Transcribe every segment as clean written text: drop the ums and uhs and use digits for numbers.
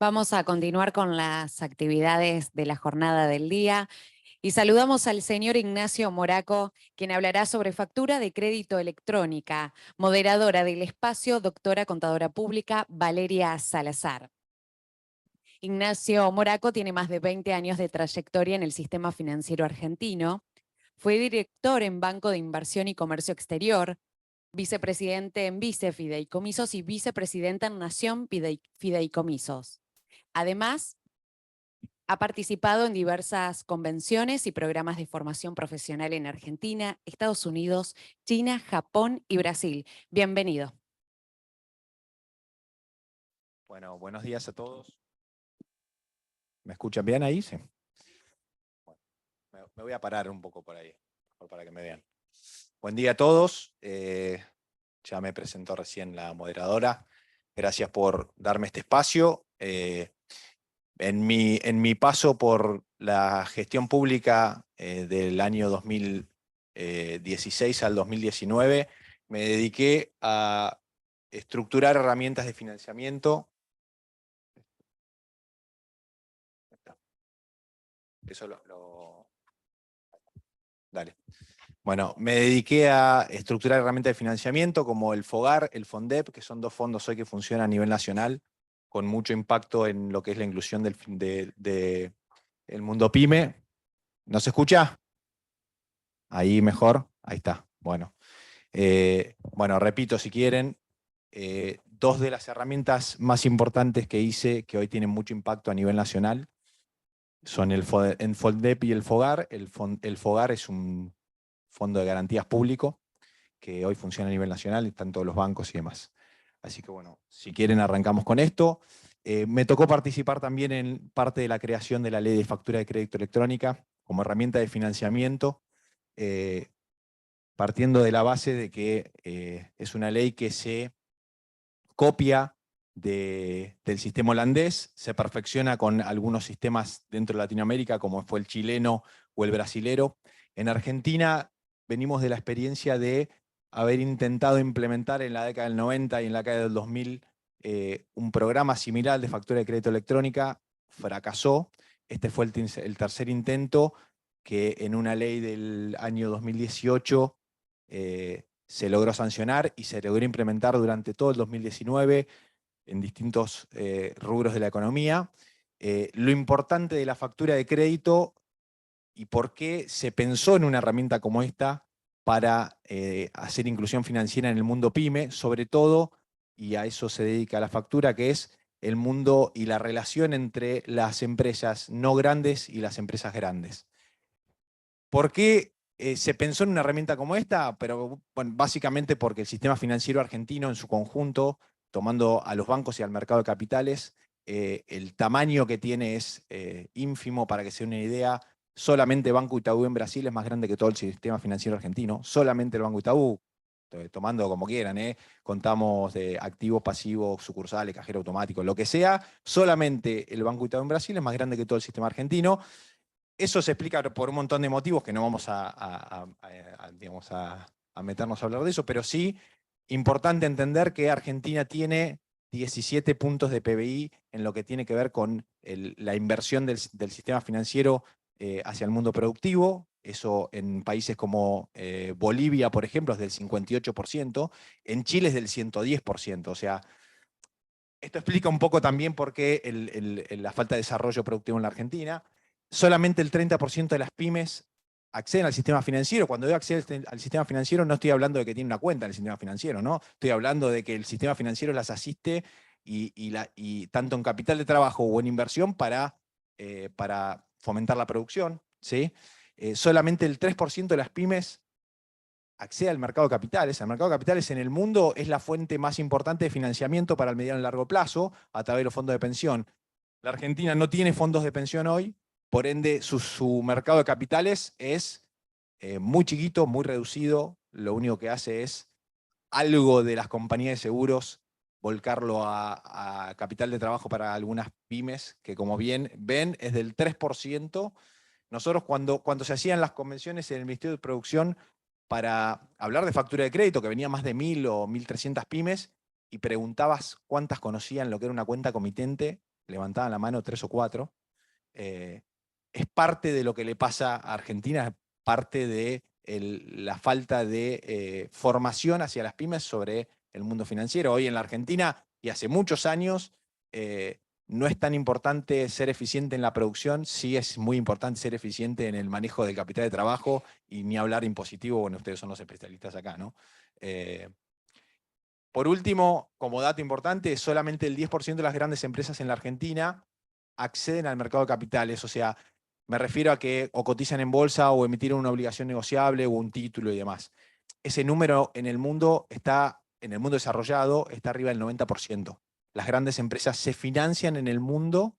Vamos a continuar con las actividades de la jornada del día y saludamos al señor Ignacio Moraco, quien hablará sobre factura de crédito electrónica, moderadora del espacio, doctora contadora pública Valeria Salazar. Ignacio Moraco tiene más de 20 años de trayectoria en el sistema financiero argentino. Fue director en Banco de Inversión y Comercio Exterior, vicepresidente en Vice Fideicomisos y vicepresidenta en Nación Fideicomisos. Además, ha participado en diversas convenciones y programas de formación profesional en Argentina, Estados Unidos, China, Japón y Brasil. Bienvenido. Bueno, buenos días a todos. ¿Me escuchan bien ahí? Sí. Bueno, me voy a parar un poco por ahí, para que me vean. Buen día a todos. Ya me presentó recién la moderadora. Gracias por darme este espacio. En mi paso por la gestión pública del año 2016 al 2019, me dediqué a estructurar herramientas de financiamiento. Eso Dale. Bueno, me dediqué a estructurar herramientas de financiamiento como el FOGAR, el FONDEP, que son dos fondos hoy que funcionan a nivel nacional, con mucho impacto en lo que es la inclusión del mundo PYME. ¿No se escucha? Ahí mejor. Ahí está. Bueno, repito si quieren. Dos de las herramientas más importantes que hice, que hoy tienen mucho impacto a nivel nacional, son el FONDEP y el FOGAR. El FOGAR es un fondo de garantías público que hoy funciona a nivel nacional, están todos los bancos y demás. Así que bueno, si quieren arrancamos con esto. Me tocó participar también en parte de la creación de la ley de factura de crédito electrónica como herramienta de financiamiento, partiendo de la base de que es una ley que se copia del sistema holandés, se perfecciona con algunos sistemas dentro de Latinoamérica, como fue el chileno o el brasilero. En Argentina venimos de la experiencia de haber intentado implementar en la década del 90 y en la década del 2000 un programa similar de factura de crédito electrónica. Fracasó. Este fue el tercer intento, que en una ley del año 2018 se logró sancionar y se logró implementar durante todo el 2019 en distintos rubros de la economía. Lo importante de la factura de crédito y por qué se pensó en una herramienta como esta para hacer inclusión financiera en el mundo PYME, sobre todo, y a eso se dedica la factura, que es el mundo y la relación entre las empresas no grandes y las empresas grandes. ¿Por qué se pensó en una herramienta como esta? Pero bueno, básicamente porque el sistema financiero argentino en su conjunto, tomando a los bancos y al mercado de capitales, el tamaño que tiene es ínfimo. Para que se den una idea, solamente Banco Itaú en Brasil es más grande que todo el sistema financiero argentino. Solamente el Banco Itaú, tomando como quieran, contamos de activos, pasivos, sucursales, cajero automático, lo que sea, solamente el Banco Itaú en Brasil es más grande que todo el sistema argentino. Eso se explica por un montón de motivos que no vamos digamos, a meternos a hablar de eso, pero sí, importante entender que Argentina tiene 17 puntos de PBI en lo que tiene que ver con la inversión del sistema financiero hacia el mundo productivo. Eso en países como Bolivia, por ejemplo, es del 58%, en Chile es del 110%. O sea, esto explica un poco también por qué la falta de desarrollo productivo en la Argentina. Solamente el 30% de las pymes acceden al sistema financiero. Cuando yo accedo al sistema financiero, no estoy hablando de que tiene una cuenta en el sistema financiero, ¿no? Estoy hablando de que el sistema financiero las asiste y tanto en capital de trabajo o en inversión para fomentar la producción, ¿sí? Solamente el 3% de las pymes accede al mercado de capitales. El mercado de capitales en el mundo es la fuente más importante de financiamiento para el mediano y largo plazo a través de los fondos de pensión. La Argentina no tiene fondos de pensión hoy, por ende su mercado de capitales es muy chiquito, muy reducido. Lo único que hace es algo de las compañías de seguros volcarlo a capital de trabajo para algunas pymes, que como bien ven es del 3%. Nosotros cuando se hacían las convenciones en el Ministerio de Producción para hablar de factura de crédito, que venía más de 1000 o 1300 pymes, y preguntabas cuántas conocían lo que era una cuenta comitente, levantaban la mano 3 o 4. Es parte de lo que le pasa a Argentina, es parte de la falta de formación hacia las pymes sobre el mundo financiero. Hoy en la Argentina, y hace muchos años, no es tan importante ser eficiente en la producción, sí es muy importante ser eficiente en el manejo del capital de trabajo, y ni hablar impositivo, bueno, ustedes son los especialistas acá, ¿no? Por último, como dato importante, solamente el 10% de las grandes empresas en la Argentina acceden al mercado de capitales, o sea, me refiero a que o cotizan en bolsa o emitieron una obligación negociable o un título y demás. Ese número en el mundo desarrollado, está arriba del 90%. Las grandes empresas se financian en el mundo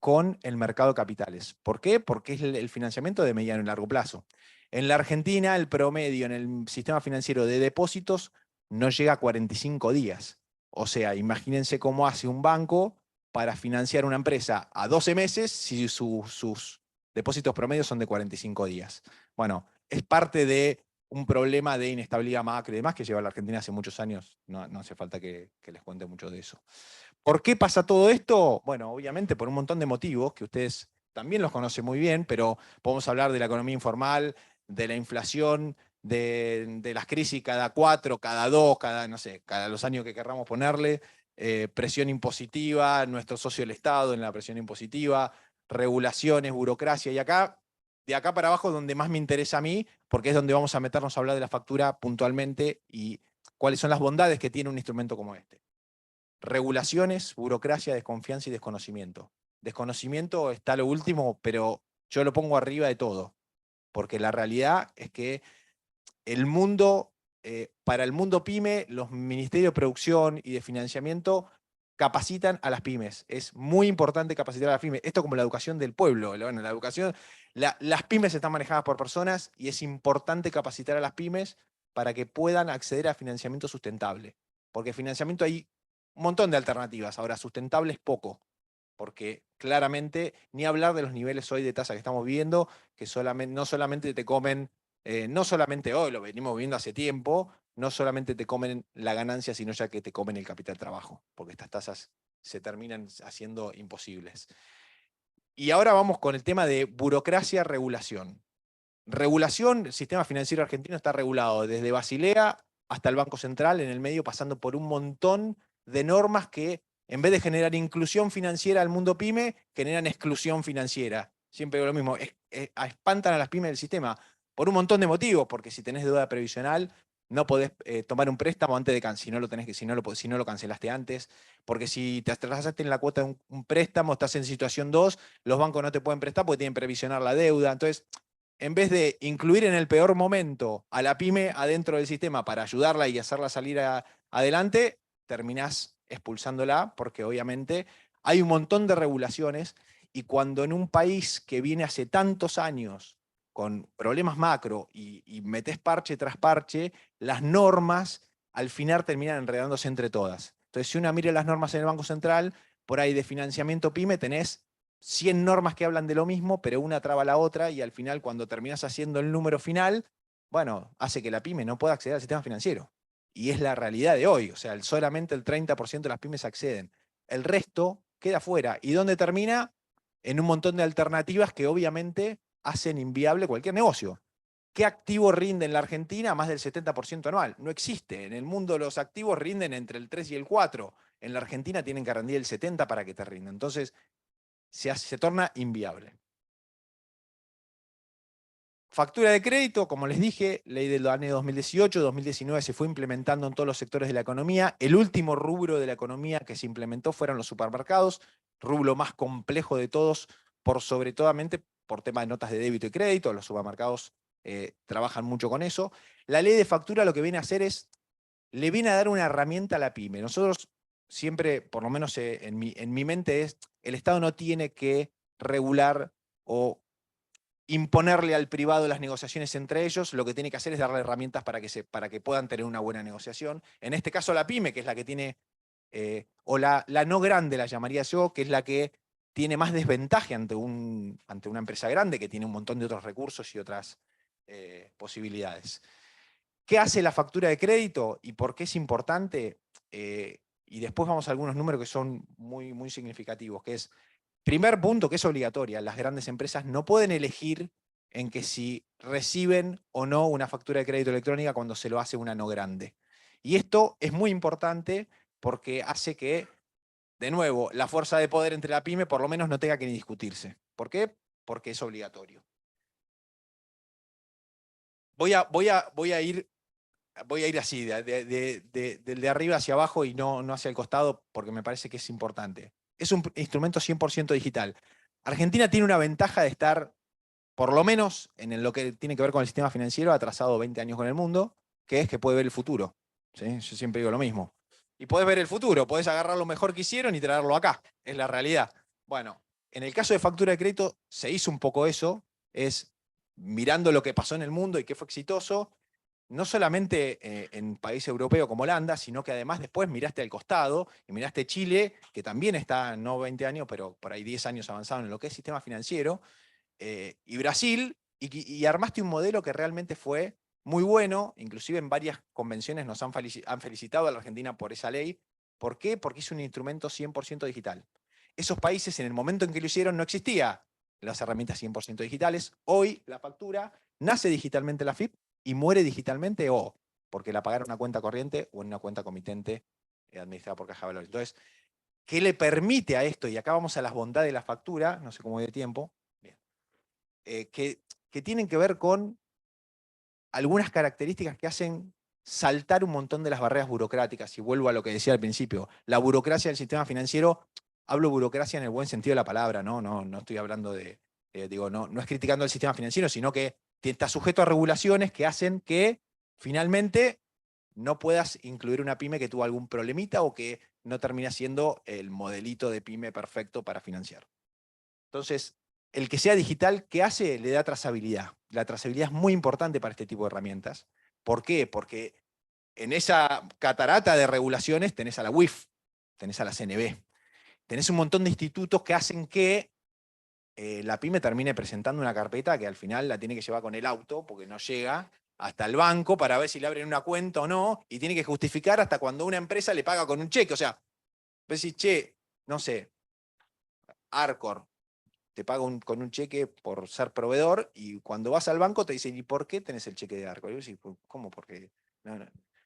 con el mercado de capitales. ¿Por qué? Porque es el financiamiento de mediano y largo plazo. En la Argentina, el promedio en el sistema financiero de depósitos no llega a 45 días. O sea, imagínense cómo hace un banco para financiar una empresa a 12 meses si sus depósitos promedios son de 45 días. Bueno, es parte de un problema de inestabilidad macro y demás que lleva la Argentina hace muchos años. No hace falta que les cuente mucho de eso. ¿Por qué pasa todo esto? Bueno, obviamente por un montón de motivos que ustedes también los conocen muy bien, pero podemos hablar de la economía informal, de la inflación, de las crisis cada 4, cada 2, no sé, cada los años que querramos ponerle, presión impositiva, nuestro socio del Estado en la presión impositiva, regulaciones, burocracia, y de acá para abajo, donde más me interesa a mí, porque es donde vamos a meternos a hablar de la factura puntualmente y cuáles son las bondades que tiene un instrumento como este. Regulaciones, burocracia, desconfianza y desconocimiento. Desconocimiento está lo último, pero yo lo pongo arriba de todo, porque la realidad es que el mundo, para el mundo pyme, los ministerios de producción y de financiamiento capacitan a las pymes. Es muy importante capacitar a las pymes. Esto como la educación del pueblo. Bueno, la educación, las pymes están manejadas por personas y es importante capacitar a las pymes para que puedan acceder a financiamiento sustentable. Porque financiamiento hay un montón de alternativas. Ahora, sustentable es poco. Porque claramente, ni hablar de los niveles hoy de tasa que estamos viendo, que no solamente te comen, no solamente hoy, lo venimos viendo hace tiempo, no solamente te comen la ganancia, sino ya que te comen el capital de trabajo, porque estas tasas se terminan haciendo imposibles. Y ahora vamos con el tema de burocracia, regulación. Regulación, el sistema financiero argentino está regulado desde Basilea hasta el Banco Central, en el medio, pasando por un montón de normas que, en vez de generar inclusión financiera al mundo pyme, generan exclusión financiera. Siempre digo lo mismo, espantan a las pymes del sistema por un montón de motivos, porque si tenés deuda previsional, no podés tomar un préstamo antes de si no lo cancelaste antes, porque si te atrasaste en la cuota de un préstamo, estás en situación 2, los bancos no te pueden prestar porque tienen que previsionar la deuda. Entonces, en vez de incluir en el peor momento a la pyme adentro del sistema para ayudarla y hacerla salir adelante, terminás expulsándola porque obviamente hay un montón de regulaciones, y cuando en un país que viene hace tantos años con problemas macro y metés parche tras parche, las normas al final terminan enredándose entre todas. Entonces, si uno mira las normas en el Banco Central, por ahí de financiamiento pyme tenés 100 normas que hablan de lo mismo, pero una traba a la otra, y al final, cuando terminas haciendo el número final, bueno, hace que la pyme no pueda acceder al sistema financiero. Y es la realidad de hoy. O sea, solamente el 30% de las pymes acceden. El resto queda fuera. ¿Y dónde termina? En un montón de alternativas que obviamente hacen inviable cualquier negocio. ¿Qué activo rinde en la Argentina más del 70% anual? No existe. En el mundo los activos rinden entre el 3 y el 4. En la Argentina tienen que rendir el 70 para que te rindan. Entonces, se torna inviable. Factura de crédito, como les dije, ley del año 2018, 2019 se fue implementando en todos los sectores de la economía. El último rubro de la economía que se implementó fueron los supermercados, rubro más complejo de todos, sobre todo por tema de notas de débito y crédito. Los supermercados trabajan mucho con eso. La ley de factura lo que viene a hacer le viene a dar una herramienta a la pyme. Nosotros siempre, por lo menos en mi mente el Estado no tiene que regular o imponerle al privado las negociaciones entre ellos. Lo que tiene que hacer es darle herramientas para que puedan tener una buena negociación. En este caso la pyme, que es la que tiene, o la no grande la llamaría yo, que es la que tiene más desventaja ante una empresa grande que tiene un montón de otros recursos y otras posibilidades. ¿Qué hace la factura de crédito y por qué es importante? Y después vamos a algunos números que son muy, muy significativos, que es, primer punto, que es obligatoria. Las grandes empresas no pueden elegir en que si reciben o no una factura de crédito electrónica cuando se lo hace una no grande. Y esto es muy importante porque hace que, de nuevo, la fuerza de poder entre la pyme por lo menos no tenga que ni discutirse. ¿Por qué? Porque es obligatorio. Voy a ir así, de arriba hacia abajo y no hacia el costado, porque me parece que es importante. Es un instrumento 100% digital. Argentina tiene una ventaja de estar, por lo menos en lo que tiene que ver con el sistema financiero, atrasado 20 años con el mundo, que es que puede ver el futuro. ¿Sí? Yo siempre digo lo mismo. Y podés ver el futuro, podés agarrar lo mejor que hicieron y traerlo acá. Es la realidad. Bueno, en el caso de factura de crédito se hizo un poco eso, es mirando lo que pasó en el mundo y qué fue exitoso, no solamente en países europeos como Holanda, sino que además después miraste al costado y miraste Chile, que también está, no 20 años, pero por ahí 10 años avanzado en lo que es sistema financiero, y Brasil, y armaste un modelo que realmente fue muy bueno, inclusive en varias convenciones nos han felicitado a la Argentina por esa ley. ¿Por qué? Porque es un instrumento 100% digital. Esos países en el momento en que lo hicieron no existía las herramientas 100% digitales. Hoy la factura nace digitalmente la FIP y muere digitalmente o porque la pagaron en una cuenta corriente o en una cuenta comitente administrada por Caja de Valores. Entonces, ¿qué le permite a esto? Y acá vamos a las bondades de la factura, no sé cómo voy de tiempo, que tienen que ver con algunas características que hacen saltar un montón de las barreras burocráticas. Y vuelvo a lo que decía al principio, la burocracia del sistema financiero, hablo burocracia en el buen sentido de la palabra, no estoy hablando de, no es criticando el sistema financiero, sino que está sujeto a regulaciones que hacen que finalmente no puedas incluir una pyme que tuvo algún problemita o que no termina siendo el modelito de pyme perfecto para financiar. Entonces, el que sea digital, ¿qué hace? Le da trazabilidad. La trazabilidad es muy importante para este tipo de herramientas. ¿Por qué? Porque en esa catarata de regulaciones tenés a la UIF, tenés a la CNB, tenés un montón de institutos que hacen que la pyme termine presentando una carpeta que al final la tiene que llevar con el auto porque no llega hasta el banco para ver si le abren una cuenta o no, y tiene que justificar hasta cuando una empresa le paga con un cheque. O sea, ves si, che, no sé, Arcor, te paga con un cheque por ser proveedor y cuando vas al banco te dicen, ¿y por qué tenés el cheque de Arco? Y yo digo, ¿cómo? Porque no.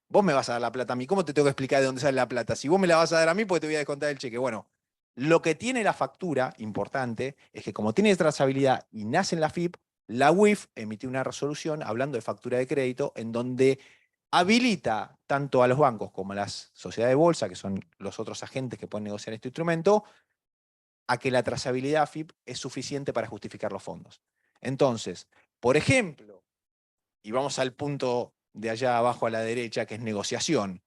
Vos me vas a dar la plata a mí, ¿cómo te tengo que explicar de dónde sale la plata? Si vos me la vas a dar a mí, pues te voy a descontar el cheque. Bueno, lo que tiene la factura, importante, es que como tiene trazabilidad y nace en la FIP, la UIF emitió una resolución hablando de factura de crédito en donde habilita tanto a los bancos como a las sociedades de bolsa, que son los otros agentes que pueden negociar este instrumento, a que la trazabilidad AFIP es suficiente para justificar los fondos. Entonces, por ejemplo, y vamos al punto de allá abajo a la derecha, que es negociación,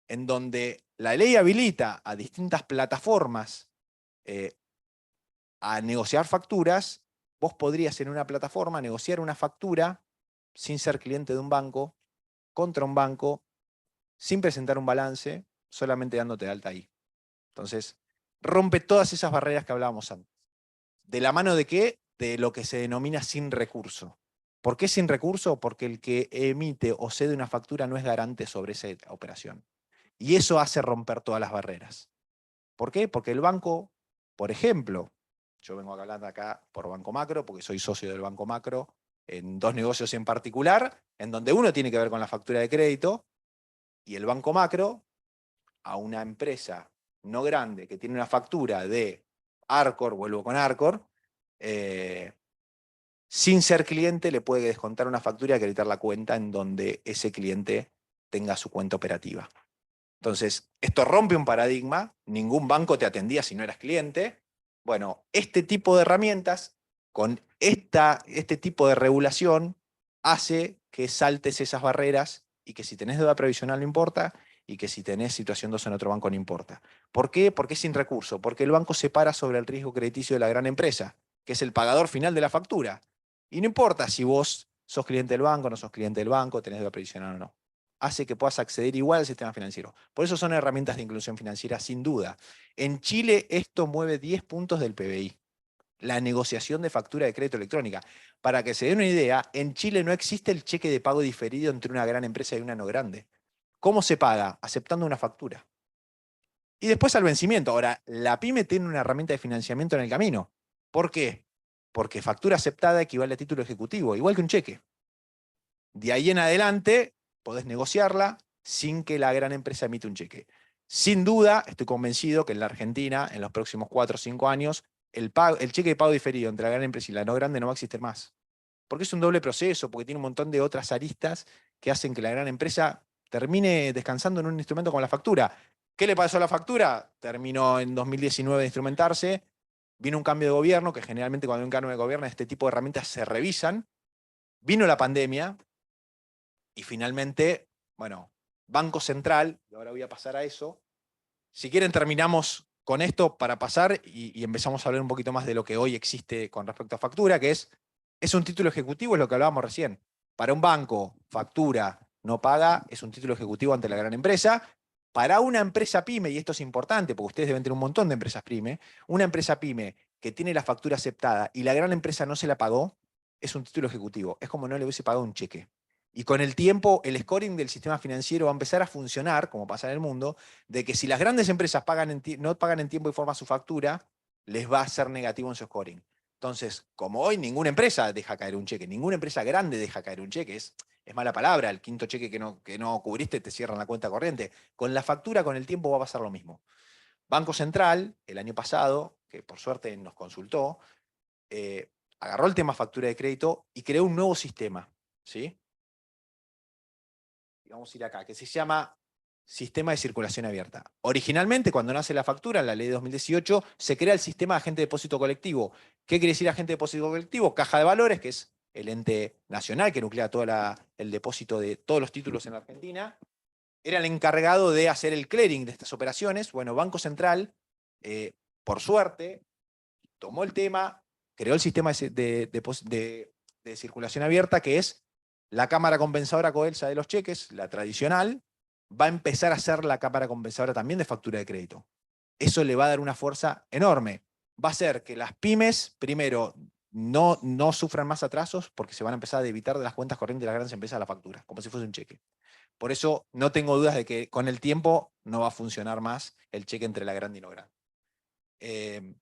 en donde la ley habilita a distintas plataformas a negociar facturas, vos podrías en una plataforma negociar una factura sin ser cliente de un banco, contra un banco, sin presentar un balance, solamente dándote de alta ahí. Entonces, rompe todas esas barreras que hablábamos antes. ¿De la mano de qué? De lo que se denomina sin recurso. ¿Por qué sin recurso? Porque el que emite o cede una factura no es garante sobre esa operación. Y eso hace romper todas las barreras. ¿Por qué? Porque el banco, por ejemplo, yo vengo hablando acá por Banco Macro, porque soy socio del Banco Macro, en dos negocios en particular, en donde uno tiene que ver con la factura de crédito, y el Banco Macro, a una empresa no grande que tiene una factura de Arcor, vuelvo con Arcor, sin ser cliente le puede descontar una factura y acreditar la cuenta en donde ese cliente tenga su cuenta operativa. Entonces, esto rompe un paradigma, ningún banco te atendía si no eras cliente. Bueno, este tipo de herramientas, con este tipo de regulación, hace que saltes esas barreras y que si tenés deuda previsional no importa y que si tenés situación 2 en otro banco no importa. ¿Por qué? Porque es sin recurso, porque el banco se para sobre el riesgo crediticio de la gran empresa, que es el pagador final de la factura. Y no importa si vos sos cliente del banco, no sos cliente del banco, tenés deuda previsional o no. Hace que puedas acceder igual al sistema financiero. Por eso son herramientas de inclusión financiera, sin duda. En Chile esto mueve 10 puntos del PBI, la negociación de factura de crédito electrónica. Para que se den una idea, en Chile no existe el cheque de pago diferido entre una gran empresa y una no grande. ¿Cómo se paga? Aceptando una factura. y después al vencimiento. Ahora, la pyme tiene una herramienta de financiamiento en el camino. ¿Por qué? Porque factura aceptada equivale a título ejecutivo, igual que un cheque. De ahí en adelante podés negociarla sin que la gran empresa emita un cheque. Sin duda, estoy convencido que en la Argentina, en los próximos 4 o 5 años, el cheque de pago diferido entre la gran empresa y la no grande no va a existir más. Porque es un doble proceso, porque tiene un montón de otras aristas que hacen que la gran empresa termine descansando en un instrumento como la factura. ¿Qué le pasó a la factura? Terminó en 2019 de instrumentarse, vino un cambio de gobierno, que generalmente cuando hay un cambio de gobierno este tipo de herramientas se revisan, vino la pandemia y finalmente, bueno, Banco Central, y ahora voy a pasar a eso, si quieren terminamos con esto para pasar y empezamos a hablar un poquito más de lo que hoy existe con respecto a factura, que es un título ejecutivo, es lo que hablábamos recién. Para un banco, factura no paga, es un título ejecutivo ante la gran empresa. Para una empresa pyme, y esto es importante, porque ustedes deben tener un montón de empresas pyme, una empresa pyme que tiene la factura aceptada y la gran empresa no se la pagó, es un título ejecutivo. Es como no le hubiese pagado un cheque. Y con el tiempo, el scoring del sistema financiero va a empezar a funcionar, como pasa en el mundo, de que si las grandes empresas no pagan en tiempo y forma su factura, les va a ser negativo en su scoring. Entonces, como hoy ninguna empresa deja caer un cheque, ninguna empresa grande deja caer un cheque, es mala palabra, el quinto cheque que no cubriste te cierran la cuenta corriente. Con la factura, con el tiempo va a pasar lo mismo. Banco Central, el año pasado, que por suerte nos consultó, agarró el tema factura de crédito y creó un nuevo sistema, ¿sí? Vamos a ir acá, que se llama Sistema de Circulación Abierta. Originalmente, cuando nace la factura, en la ley de 2018, se crea el sistema de agente de depósito colectivo. ¿Qué quiere decir agente de depósito colectivo? Caja de Valores, que es el ente nacional que nuclea todo el depósito de todos los títulos en la Argentina. Era el encargado de hacer el clearing de estas operaciones. Bueno, Banco Central, por suerte, tomó el tema, creó el sistema de circulación abierta, que es la cámara compensadora COELSA de los cheques, la tradicional, va a empezar a ser la cámara compensadora también de factura de crédito. Eso le va a dar una fuerza enorme. Va a hacer que las pymes, primero, no sufran más atrasos porque se van a empezar a debitar de las cuentas corrientes de las grandes empresas la factura, como si fuese un cheque. Por eso no tengo dudas de que con el tiempo no va a funcionar más el cheque entre la grande y no grande.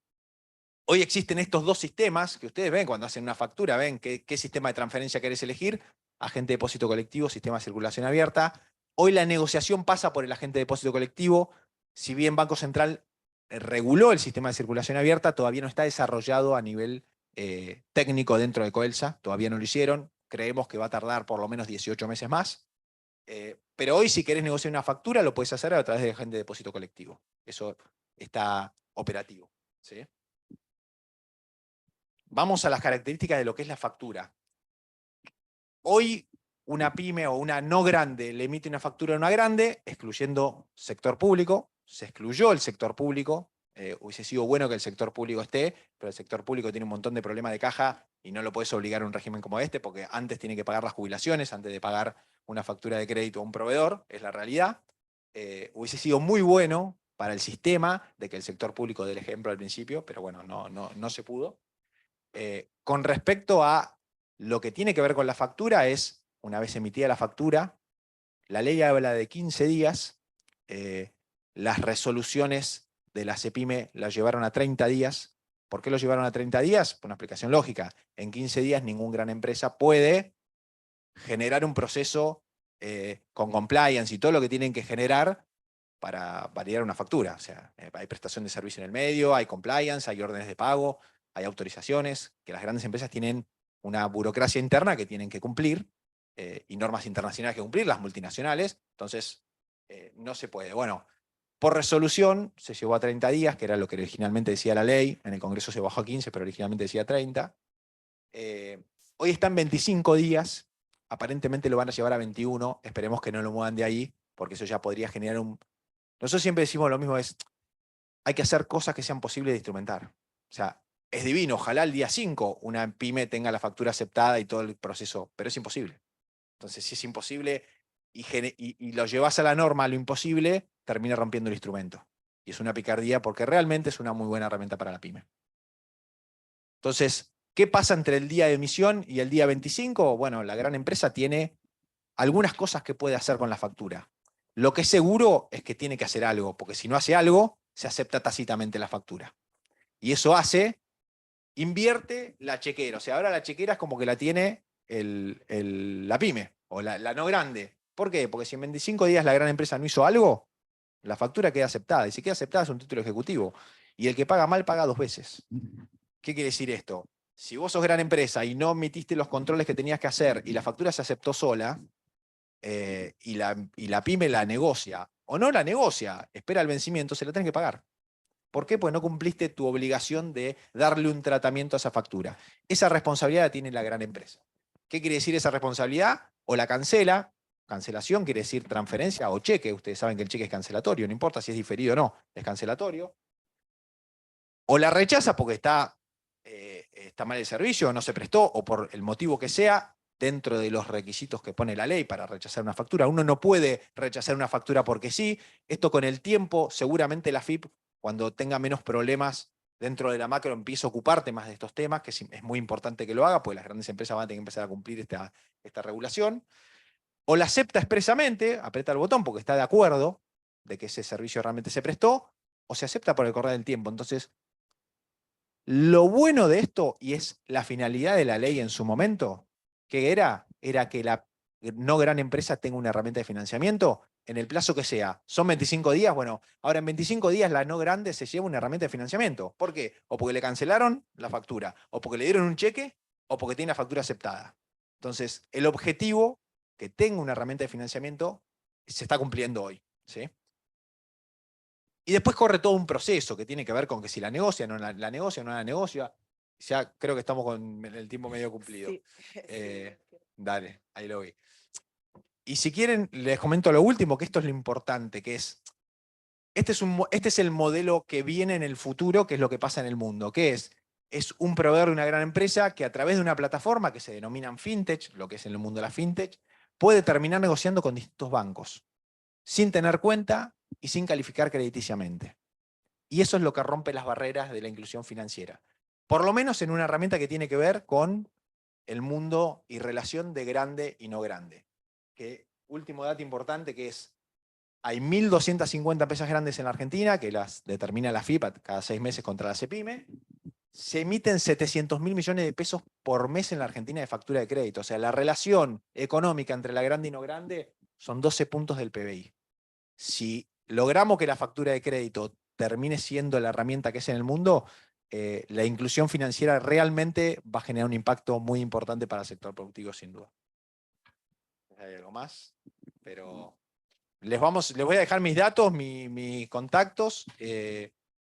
Hoy existen estos dos sistemas que ustedes ven cuando hacen una factura, ven qué sistema de transferencia querés elegir, agente de depósito colectivo, sistema de circulación abierta. Hoy la negociación pasa por el agente de depósito colectivo. Si bien Banco Central reguló el sistema de circulación abierta, todavía no está desarrollado a nivel técnico dentro de COELSA, todavía no lo hicieron. Creemos que va a tardar por lo menos 18 meses más. Pero hoy si querés negociar una factura, lo puedes hacer a través del agente de depósito colectivo. Eso está operativo, ¿sí? Vamos a las características de lo que es la factura. Hoy una pyme o una no grande le emite una factura a una grande, excluyendo sector público. Se excluyó el sector público. Hubiese sido bueno que el sector público esté, pero el sector público tiene un montón de problemas de caja y no lo puedes obligar a un régimen como este, porque antes tiene que pagar las jubilaciones, antes de pagar una factura de crédito a un proveedor, es la realidad. Hubiese sido muy bueno para el sistema de que el sector público dé el ejemplo al principio, pero bueno, no se pudo. Con respecto a lo que tiene que ver con la factura es, una vez emitida la factura, la ley habla de 15 días, las resoluciones de la CEPYME las llevaron a 30 días. ¿Por qué lo llevaron a 30 días? Por una explicación lógica. En 15 días ninguna gran empresa puede generar un proceso con compliance y todo lo que tienen que generar para validar una factura. O sea, hay prestación de servicio en el medio, hay compliance, hay órdenes de pago, hay autorizaciones, que las grandes empresas tienen una burocracia interna que tienen que cumplir y normas internacionales que cumplir, las multinacionales. Entonces, no se puede. Bueno, por resolución se llevó a 30 días, que era lo que originalmente decía la ley. En el Congreso se bajó a 15, pero originalmente decía 30. Hoy están 25 días. Aparentemente lo van a llevar a 21. Esperemos que no lo muevan de ahí, porque eso ya podría generar un... Nosotros siempre decimos lo mismo, hay que hacer cosas que sean posibles de instrumentar. O sea, es divino, ojalá el día 5 una pyme tenga la factura aceptada y todo el proceso, pero es imposible. Entonces, si es imposible y lo llevas a la norma, a lo imposible, termina rompiendo el instrumento. Y es una picardía porque realmente es una muy buena herramienta para la pyme. Entonces, ¿qué pasa entre el día de emisión y el día 25? Bueno, la gran empresa tiene algunas cosas que puede hacer con la factura. Lo que es seguro es que tiene que hacer algo, porque si no hace algo, se acepta tácitamente la factura. Y eso invierte la chequera. O sea, ahora la chequera es como que la tiene la pyme, o la no grande. ¿Por qué? Porque si en 25 días la gran empresa no hizo algo, la factura queda aceptada. Y si queda aceptada es un título ejecutivo. Y el que paga mal paga 2 veces. ¿Qué quiere decir esto? Si vos sos gran empresa y no emitiste los controles que tenías que hacer y la factura se aceptó sola, y la pyme la negocia, o no la negocia, espera el vencimiento, se la tenés que pagar. ¿Por qué? Porque no cumpliste tu obligación de darle un tratamiento a esa factura. Esa responsabilidad la tiene la gran empresa. ¿Qué quiere decir esa responsabilidad? O la cancela, cancelación quiere decir transferencia o cheque, ustedes saben que el cheque es cancelatorio, no importa si es diferido o no, es cancelatorio. O la rechaza porque está mal el servicio, o no se prestó, o por el motivo que sea, dentro de los requisitos que pone la ley para rechazar una factura. Uno no puede rechazar una factura porque sí. Esto con el tiempo, seguramente la FIP, cuando tenga menos problemas dentro de la macro, empiece a ocuparte más de estos temas, que es muy importante que lo haga, porque las grandes empresas van a tener que empezar a cumplir esta regulación. O la acepta expresamente, aprieta el botón porque está de acuerdo de que ese servicio realmente se prestó, o se acepta por el correr del tiempo. Entonces, lo bueno de esto, y es la finalidad de la ley en su momento, que era que la no gran empresa tenga una herramienta de financiamiento en el plazo que sea. Son 25 días, bueno, ahora en 25 días la no grande se lleva una herramienta de financiamiento. ¿Por qué? O porque le cancelaron la factura, o porque le dieron un cheque, o porque tiene la factura aceptada. Entonces, el objetivo, que tenga una herramienta de financiamiento, se está cumpliendo hoy, ¿sí? Y después corre todo un proceso que tiene que ver con que si la negocia, no la negocia, no la negocia. Ya creo que estamos con el tiempo medio cumplido. Sí. Dale, ahí lo vi. Y si quieren, les comento lo último, que esto es lo importante, que es, este es el modelo que viene en el futuro, que es lo que pasa en el mundo, que es un proveedor de una gran empresa que a través de una plataforma que se denominan fintech, lo que es en el mundo de la fintech, puede terminar negociando con distintos bancos, sin tener cuenta y sin calificar crediticiamente. Y eso es lo que rompe las barreras de la inclusión financiera. Por lo menos en una herramienta que tiene que ver con el mundo y relación de grande y no grande. Que, último dato importante, que es, hay 1.250 empresas grandes en la Argentina, que las determina la FIP cada 6 meses contra la CEPIME. Se emiten 700.000 millones de pesos por mes en la Argentina de factura de crédito. O sea, la relación económica entre la grande y no grande son 12 puntos del PBI. Si logramos que la factura de crédito termine siendo la herramienta que es en el mundo, la inclusión financiera realmente va a generar un impacto muy importante para el sector productivo, sin duda. Hay algo más, pero les voy a dejar mis datos, mis contactos,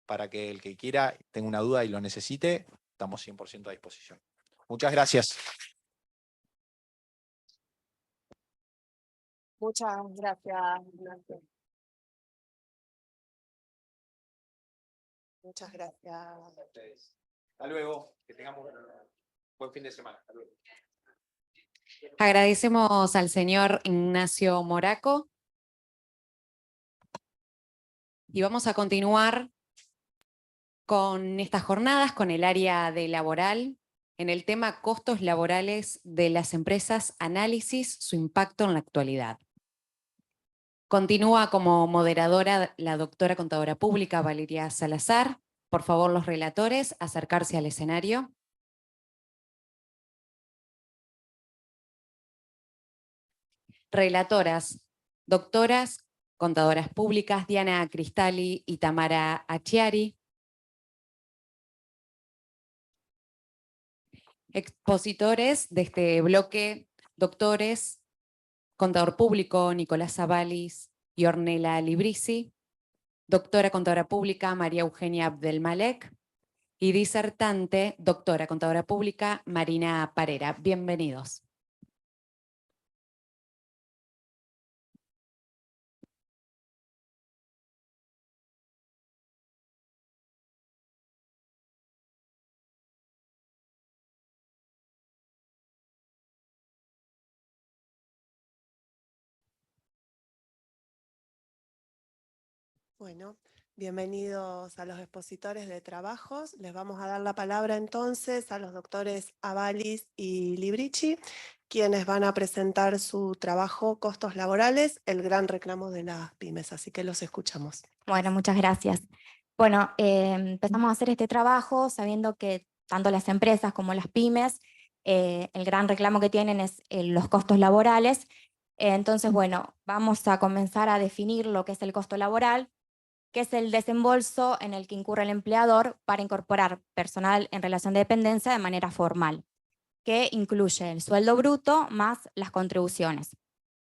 para que el que quiera, tenga una duda y lo necesite, estamos 100% a disposición. Muchas gracias. Muchas gracias, Ignacio. Muchas gracias. Hasta luego, que tengamos un buen fin de semana. Hasta luego. Agradecemos al señor Ignacio Moraco y vamos a continuar con estas jornadas, con el área de laboral, en el tema costos laborales de las empresas, análisis, su impacto en la actualidad. Continúa como moderadora la doctora contadora pública Valeria Salazar. Por favor, los relatores, acercarse al escenario. Relatoras, doctoras, contadoras públicas, Diana Cristali y Tamara Achiari. Expositores de este bloque, doctores, contador público Nicolás Zavalis y Ornella Librisi, doctora contadora pública María Eugenia Abdelmalek y disertante, doctora contadora pública Marina Parera. Bienvenidos. Bueno, bienvenidos a los expositores de trabajos. Les vamos a dar la palabra entonces a los doctores Avalis y Librici, quienes van a presentar su trabajo, costos laborales, el gran reclamo de las pymes. Así que los escuchamos. Bueno, muchas gracias. Bueno, empezamos a hacer este trabajo sabiendo que tanto las empresas como las pymes, el gran reclamo que tienen es los costos laborales. Entonces, bueno, vamos a comenzar a definir lo que es el costo laboral, que es el desembolso en el que incurre el empleador para incorporar personal en relación de dependencia de manera formal, que incluye el sueldo bruto más las contribuciones.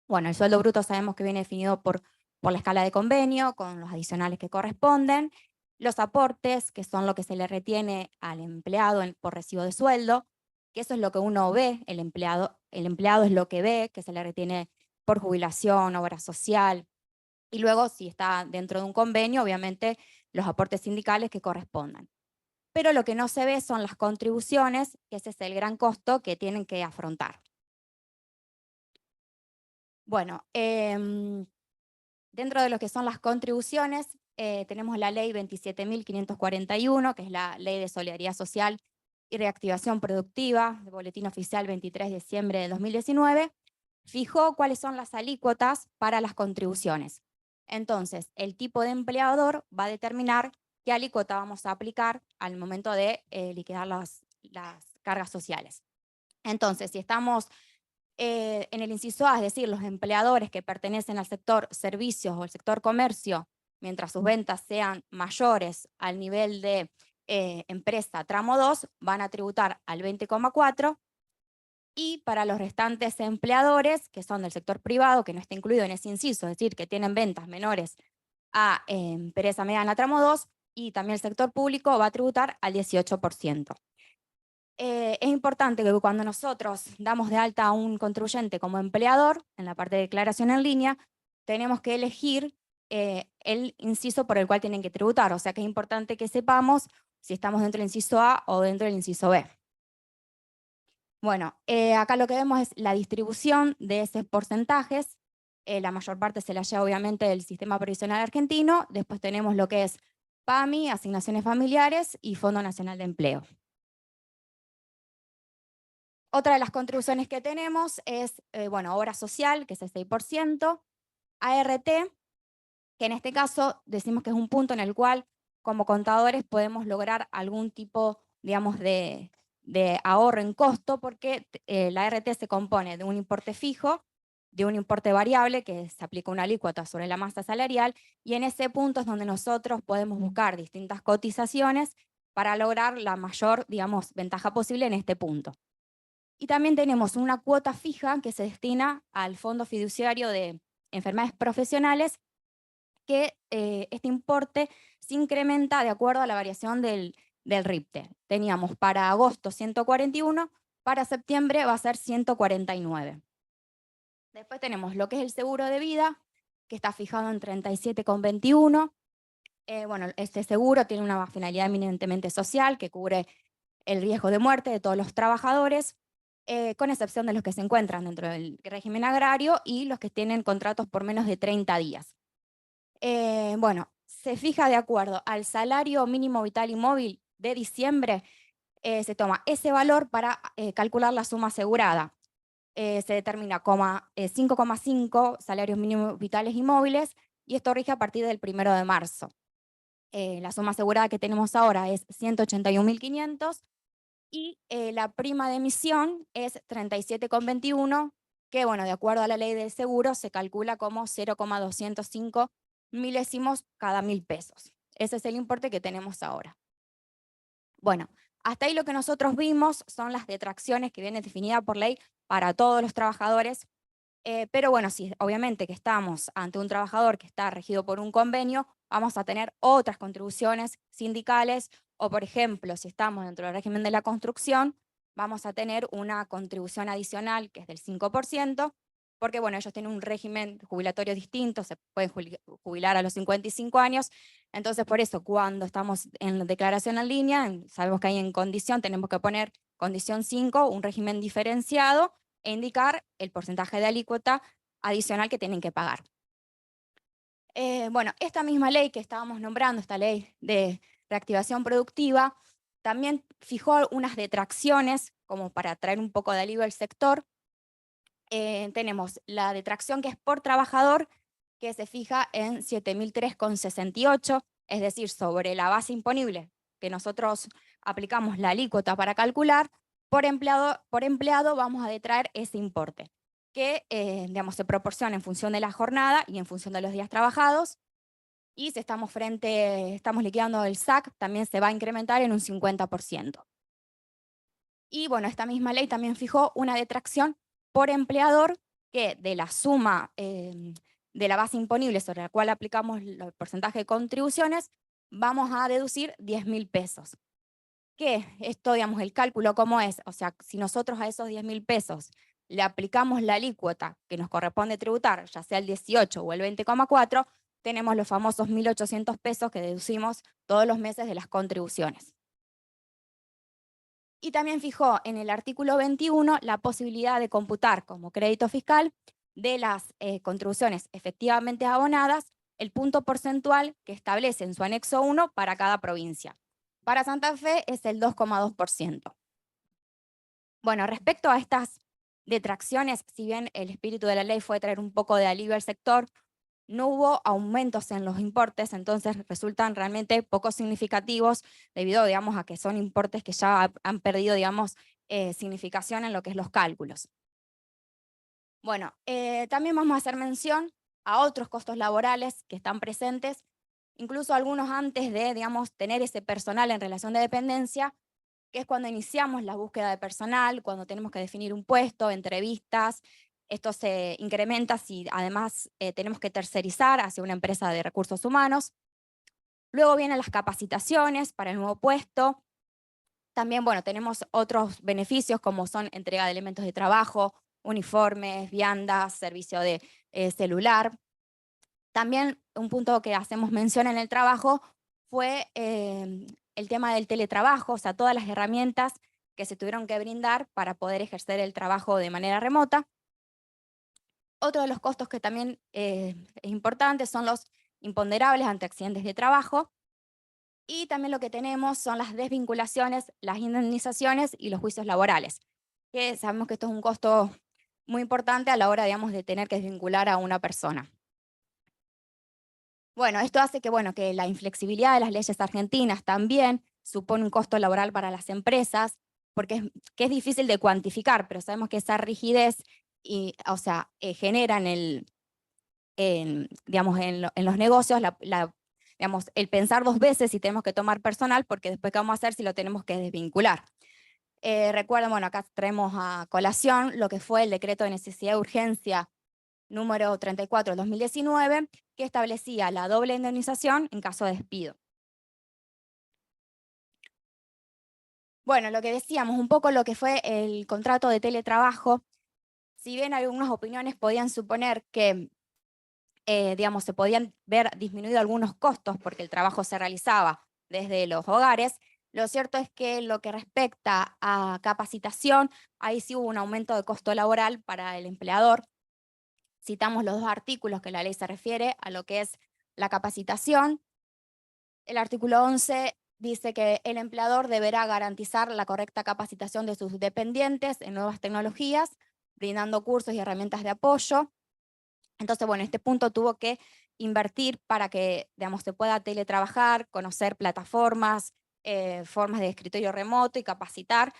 Bueno, el sueldo bruto sabemos que viene definido por la escala de convenio, con los adicionales que corresponden, los aportes, que son lo que se le retiene al empleado por recibo de sueldo, que eso es lo que uno ve, el empleado es lo que ve, que se le retiene por jubilación, obra social, y luego si está dentro de un convenio, obviamente los aportes sindicales que correspondan. Pero lo que no se ve son las contribuciones, que ese es el gran costo que tienen que afrontar. Bueno, dentro de lo que son las contribuciones, tenemos la ley 27.541, que es la Ley de Solidaridad Social y Reactivación Productiva, de Boletín Oficial 23 de diciembre de 2019, fijó cuáles son las alícuotas para las contribuciones. Entonces, el tipo de empleador va a determinar qué alícuota vamos a aplicar al momento de liquidar las cargas sociales. Entonces, si estamos en el inciso A, es decir, los empleadores que pertenecen al sector servicios o al sector comercio, mientras sus ventas sean mayores al nivel de empresa tramo 2, van a tributar al 20,4%, y para los restantes empleadores, que son del sector privado, que no está incluido en ese inciso, es decir, que tienen ventas menores a empresa mediana tramo 2, y también el sector público va a tributar al 18%. Es importante que cuando nosotros damos de alta a un contribuyente como empleador, en la parte de declaración en línea, tenemos que elegir el inciso por el cual tienen que tributar. O sea que es importante que sepamos si estamos dentro del inciso A o dentro del inciso B. Bueno, acá lo que vemos es la distribución de esos porcentajes. La mayor parte se la lleva obviamente del sistema previsional argentino. Después tenemos lo que es PAMI, asignaciones familiares y Fondo Nacional de Empleo. Otra de las contribuciones que tenemos es, bueno, obra social, que es el 6%, ART, que en este caso decimos que es un punto en el cual como contadores podemos lograr algún tipo, digamos, de ahorro en costo, porque la ART se compone de un importe fijo, de un importe variable, que se aplica una alícuota sobre la masa salarial, y en ese punto es donde nosotros podemos buscar distintas cotizaciones para lograr la mayor, digamos, ventaja posible en este punto. Y también tenemos una cuota fija que se destina al Fondo Fiduciario de Enfermedades Profesionales, que este importe se incrementa de acuerdo a la variación del RIPTE. Teníamos para agosto 141, para septiembre va a ser 149. Después tenemos lo que es el seguro de vida, que está fijado en 37,21. Bueno, este seguro tiene una finalidad eminentemente social, que cubre el riesgo de muerte de todos los trabajadores, con excepción de los que se encuentran dentro del régimen agrario y los que tienen contratos por menos de 30 días. Bueno, se fija de acuerdo al salario mínimo vital y móvil de diciembre, se toma ese valor para calcular la suma asegurada. Se determina 5,5 salarios mínimos vitales y móviles, y esto rige a partir del 1 de marzo. La suma asegurada que tenemos ahora es 181.500, y la prima de emisión es 37,21, que bueno, de acuerdo a la ley del seguro se calcula como 0,205 milésimos cada 1.000 pesos. Ese es el importe que tenemos ahora. Bueno, hasta ahí lo que nosotros vimos son las detracciones que vienen definidas por ley para todos los trabajadores, pero bueno, sí, obviamente que estamos ante un trabajador que está regido por un convenio, vamos a tener otras contribuciones sindicales, o por ejemplo, si estamos dentro del régimen de la construcción, vamos a tener una contribución adicional que es del 5%, porque bueno, ellos tienen un régimen jubilatorio distinto, se pueden jubilar a los 55 años, entonces por eso cuando estamos en la declaración en línea, sabemos que hay en condición, tenemos que poner condición 5, un régimen diferenciado, e indicar el porcentaje de alícuota adicional que tienen que pagar. Bueno, esta misma ley que estábamos nombrando, esta ley de reactivación productiva, también fijó unas detracciones como para traer un poco de alivio al sector, tenemos la detracción que es por trabajador, que se fija en 7.003,68, es decir, sobre la base imponible que nosotros aplicamos la alícuota para calcular, por empleado vamos a detraer ese importe, que digamos, se proporciona en función de la jornada y en función de los días trabajados, y si estamos liquidando el SAC, también se va a incrementar en un 50%. Y bueno, esta misma ley también fijó una detracción por empleador que de la suma de la base imponible sobre la cual aplicamos el porcentaje de contribuciones, vamos a deducir 10.000 pesos. ¿Qué? Esto, digamos, el cálculo cómo es, o sea, si nosotros a esos 10.000 pesos le aplicamos la alícuota que nos corresponde tributar, ya sea el 18 o el 20,4, tenemos los famosos 1.800 pesos que deducimos todos los meses de las contribuciones. Y también fijó en el artículo 21 la posibilidad de computar como crédito fiscal de las contribuciones efectivamente abonadas el punto porcentual que establece en su anexo 1 para cada provincia. Para Santa Fe es el 2,2%. Bueno, respecto a estas detracciones, si bien el espíritu de la ley fue traer un poco de alivio al sector, no hubo aumentos en los importes, entonces resultan realmente poco significativos debido, digamos, a que son importes que ya han perdido, digamos, significación en lo que es los cálculos. Bueno, también vamos a hacer mención a otros costos laborales que están presentes, incluso algunos antes de, digamos, tener ese personal en relación de dependencia, que es cuando iniciamos la búsqueda de personal, cuando tenemos que definir un puesto, entrevistas. Esto se incrementa si además tenemos que tercerizar hacia una empresa de recursos humanos. Luego vienen las capacitaciones para el nuevo puesto. También, bueno, tenemos otros beneficios como son entrega de elementos de trabajo, uniformes, viandas, servicio de celular. También un punto que hacemos mención en el trabajo fue el tema del teletrabajo, o sea, todas las herramientas que se tuvieron que brindar para poder ejercer el trabajo de manera remota. Otro de los costos que también es importante son los imponderables ante accidentes de trabajo. Y también lo que tenemos son las desvinculaciones, las indemnizaciones y los juicios laborales, que sabemos que esto es un costo muy importante a la hora, digamos, de tener que desvincular a una persona. Bueno, esto hace que, bueno, que la inflexibilidad de las leyes argentinas también supone un costo laboral para las empresas, porque es difícil de cuantificar, pero sabemos que esa rigidez o sea, genera digamos, en los negocios digamos, el pensar dos veces si tenemos que tomar personal, porque después qué vamos a hacer si lo tenemos que desvincular. Recuerden, bueno, acá traemos a colación lo que fue el decreto de necesidad de urgencia número 34 del 2019, que establecía la doble indemnización en caso de despido. Bueno, lo que decíamos, un poco lo que fue el contrato de teletrabajo, si bien algunas opiniones podían suponer que digamos, se podían ver disminuidos algunos costos porque el trabajo se realizaba desde los hogares, lo cierto es que lo que respecta a capacitación, ahí sí hubo un aumento de costo laboral para el empleador. Citamos los dos artículos que la ley se refiere a lo que es la capacitación. El artículo 11 dice que el empleador deberá garantizar la correcta capacitación de sus dependientes en nuevas tecnologías, brindando cursos y herramientas de apoyo. Entonces, bueno, este punto tuvo que invertir para que, digamos, se pueda teletrabajar, conocer plataformas, formas de escritorio remoto y capacitar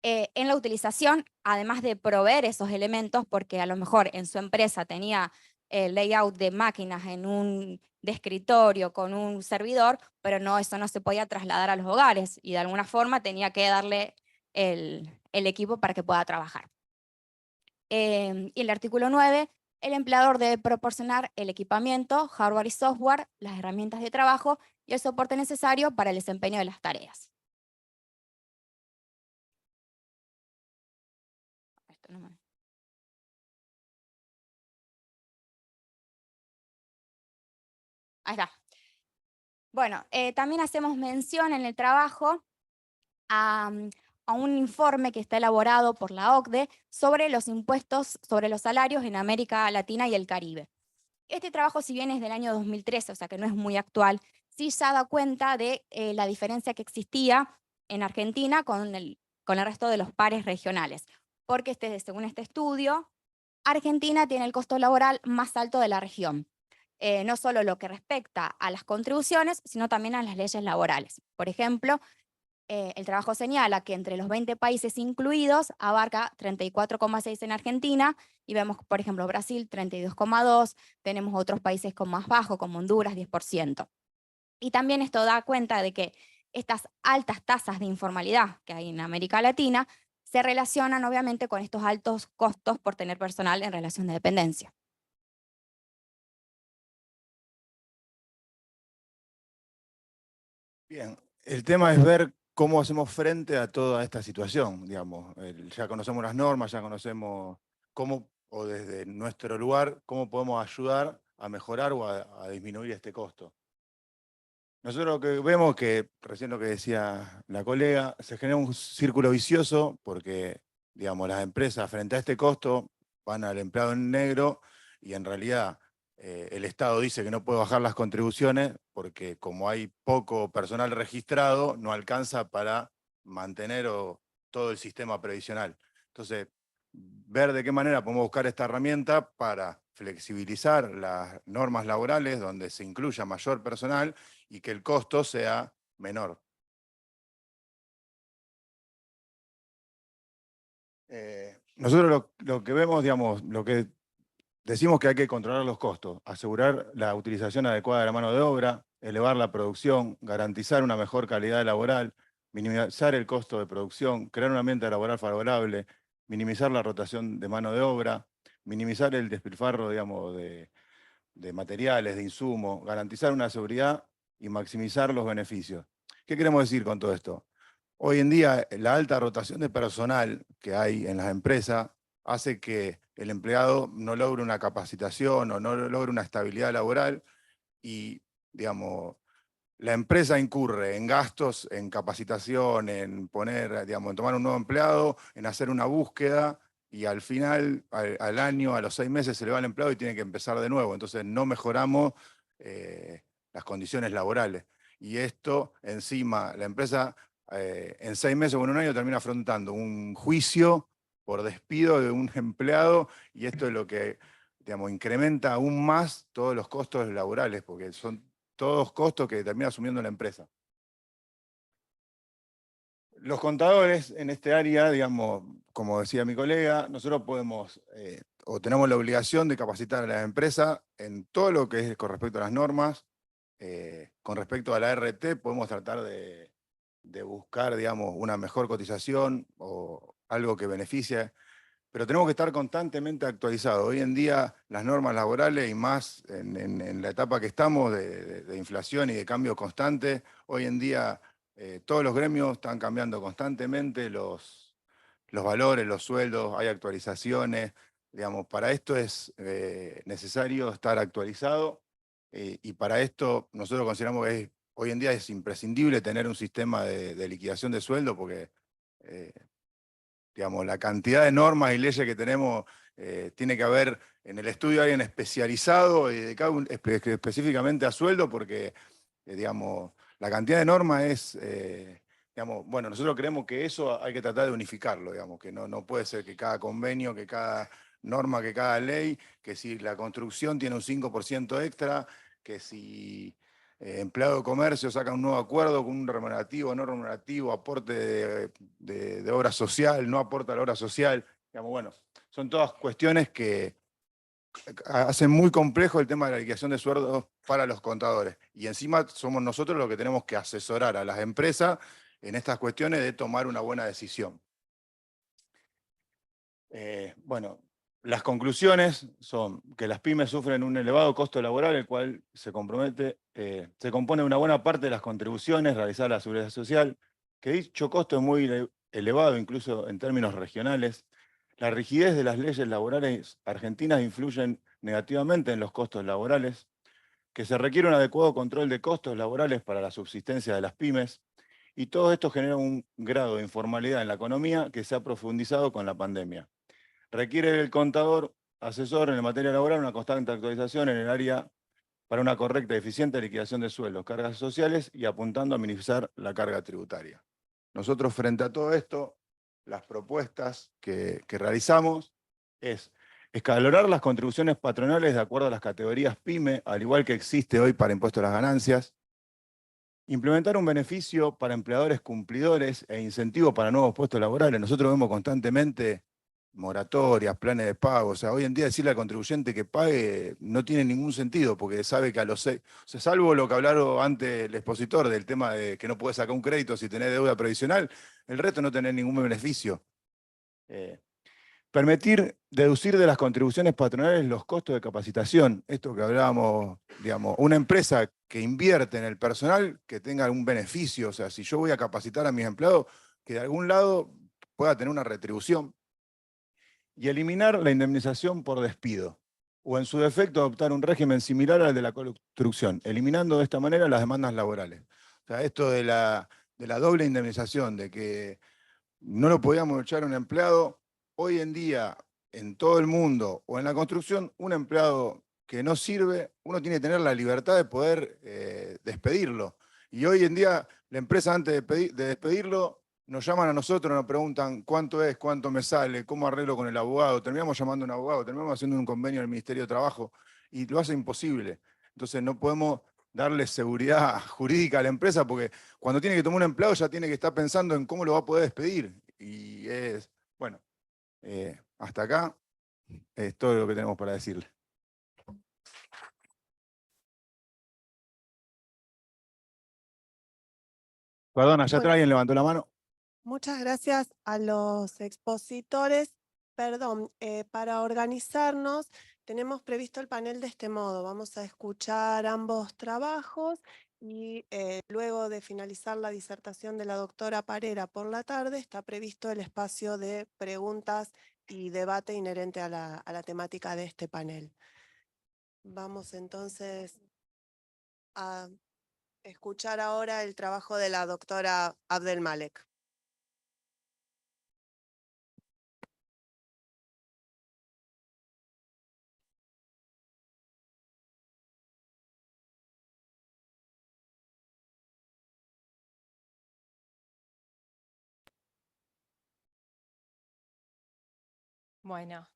en la utilización, además de proveer esos elementos, porque a lo mejor en su empresa tenía el layout de máquinas de escritorio con un servidor, pero no, eso no se podía trasladar a los hogares y de alguna forma tenía que darle el equipo para que pueda trabajar. Y el artículo 9, el empleador debe proporcionar el equipamiento, hardware y software, las herramientas de trabajo y el soporte necesario para el desempeño de las tareas. Ahí está. Bueno, también hacemos mención en el trabajo a un informe que está elaborado por la OCDE sobre los impuestos sobre los salarios en América Latina y el Caribe. Este trabajo, si bien es del año 2013, o sea que no es muy actual, sí ya da cuenta de la diferencia que existía en Argentina con el resto de los pares regionales. Porque según este estudio, Argentina tiene el costo laboral más alto de la región. No solo lo que respecta a las contribuciones, sino también a las leyes laborales. Por ejemplo, el trabajo señala que entre los 20 países incluidos abarca 34,6 en Argentina y vemos, por ejemplo, Brasil 32,2, tenemos otros países con más bajo, como Honduras 10%. Y también esto da cuenta de que estas altas tasas de informalidad que hay en América Latina se relacionan obviamente con estos altos costos por tener personal en relación de dependencia. Bien, el tema es ver cómo hacemos frente a toda esta situación, digamos. Ya conocemos las normas, ya conocemos cómo, o desde nuestro lugar, cómo podemos ayudar a mejorar o a disminuir este costo. Nosotros lo que vemos que, recién lo que decía la colega, se genera un círculo vicioso porque, digamos, las empresas frente a este costo van al empleado en negro y en realidad el Estado dice que no puede bajar las contribuciones porque como hay poco personal registrado, no alcanza para mantener todo el sistema previsional. Entonces, ver de qué manera podemos buscar esta herramienta para flexibilizar las normas laborales donde se incluya mayor personal y que el costo sea menor. Nosotros lo que vemos, digamos, lo que decimos que hay que controlar los costos, asegurar la utilización adecuada de la mano de obra, elevar la producción, garantizar una mejor calidad laboral, minimizar el costo de producción, crear un ambiente laboral favorable, minimizar la rotación de mano de obra, minimizar el despilfarro, digamos, de materiales, de insumos, garantizar una seguridad y maximizar los beneficios. ¿Qué queremos decir con todo esto? Hoy en día, la alta rotación de personal que hay en las empresas hace que el empleado no logre una capacitación o no logre una estabilidad laboral y, digamos, la empresa incurre en gastos, en capacitación, en poner, digamos, en tomar un nuevo empleado, en hacer una búsqueda y al final, al año, a los 6 meses se le va el empleado y tiene que empezar de nuevo. Entonces no mejoramos las condiciones laborales. Y esto encima, la empresa en 6 meses o en un año termina afrontando un juicio por despido de un empleado y esto es lo que, digamos, incrementa aún más todos los costos laborales, porque son todos costos que termina asumiendo la empresa. Los contadores en este área, digamos, como decía mi colega, nosotros podemos o tenemos la obligación de capacitar a la empresa en todo lo que es con respecto a las normas. Con respecto a la RT, podemos tratar de buscar, digamos, una mejor cotización o algo que beneficie, pero tenemos que estar constantemente actualizados. Hoy en día las normas laborales y más en la etapa que estamos de inflación y de cambio constante, hoy en día todos los gremios están cambiando constantemente los valores, los sueldos, hay actualizaciones. Digamos, para esto es necesario estar actualizado y para esto nosotros consideramos que hoy en día es imprescindible tener un sistema de liquidación de sueldo porque digamos, la cantidad de normas y leyes que tenemos, tiene que haber en el estudio alguien especializado y dedicado específicamente a sueldo porque, digamos, la cantidad de normas es, digamos, bueno, nosotros creemos que eso hay que tratar de unificarlo, digamos, que no puede ser que cada convenio, que cada norma, que cada ley, que si la construcción tiene un 5% extra, que si empleado de comercio saca un nuevo acuerdo con un remunerativo, no remunerativo, aporte de obra social, no aporta a la obra social. Digamos, bueno, son todas cuestiones que hacen muy complejo el tema de la liquidación de sueldos para los contadores. Y encima somos nosotros los que tenemos que asesorar a las empresas en estas cuestiones de tomar una buena decisión. Bueno, las conclusiones son que las pymes sufren un elevado costo laboral, el cual se compone de una buena parte de las contribuciones realizadas a la seguridad social, que dicho costo es muy elevado incluso en términos regionales. La rigidez de las leyes laborales argentinas influyen negativamente en los costos laborales, que se requiere un adecuado control de costos laborales para la subsistencia de las pymes, y todo esto genera un grado de informalidad en la economía que se ha profundizado con la pandemia. Requiere del contador asesor en materia laboral una constante actualización en el área para una correcta y eficiente liquidación de sueldos, cargas sociales y apuntando a minimizar la carga tributaria. Nosotros frente a todo esto, las propuestas que realizamos es Escalonar las contribuciones patronales de acuerdo a las categorías PYME, al igual que existe hoy para impuesto a las ganancias. Implementar un beneficio para empleadores cumplidores e incentivo para nuevos puestos laborales. Nosotros vemos constantemente moratorias, planes de pago. O sea, hoy en día decirle al contribuyente que pague no tiene ningún sentido, porque sabe que a los 6, o sea, salvo lo que hablaron antes el expositor del tema de que no puedes sacar un crédito si tenés deuda previsional, el resto no tenés ningún beneficio. Permitir deducir de las contribuciones patronales los costos de capacitación. Esto que hablábamos, digamos, una empresa que invierte en el personal que tenga algún beneficio. O sea, si yo voy a capacitar a mis empleados, que de algún lado pueda tener una retribución. Y eliminar la indemnización por despido. O en su defecto adoptar un régimen similar al de la construcción, eliminando de esta manera las demandas laborales. O sea, esto de la doble indemnización, de que no lo podíamos echar a un empleado. Hoy en día, en todo el mundo o en la construcción, un empleado que no sirve, uno tiene que tener la libertad de poder despedirlo. Y hoy en día, la empresa antes de despedirlo, nos llaman a nosotros, nos preguntan cuánto es, cuánto me sale, cómo arreglo con el abogado. Terminamos llamando a un abogado, terminamos haciendo un convenio en el Ministerio de Trabajo y lo hace imposible. Entonces no podemos darle seguridad jurídica a la empresa porque cuando tiene que tomar un empleado ya tiene que estar pensando en cómo lo va a poder despedir. Y es, bueno, hasta acá es todo lo que tenemos para decirle. Perdona, ¿ya Bueno, alguien levantó la mano? muchas gracias a los expositores. Perdón, para organizarnos tenemos previsto el panel de este modo. Vamos a escuchar ambos trabajos y luego de finalizar la disertación de la doctora Parera por la tarde está previsto el espacio de preguntas y debate inherente a la temática de este panel. Vamos entonces a escuchar ahora el trabajo de la doctora Abdelmalek. Bueno,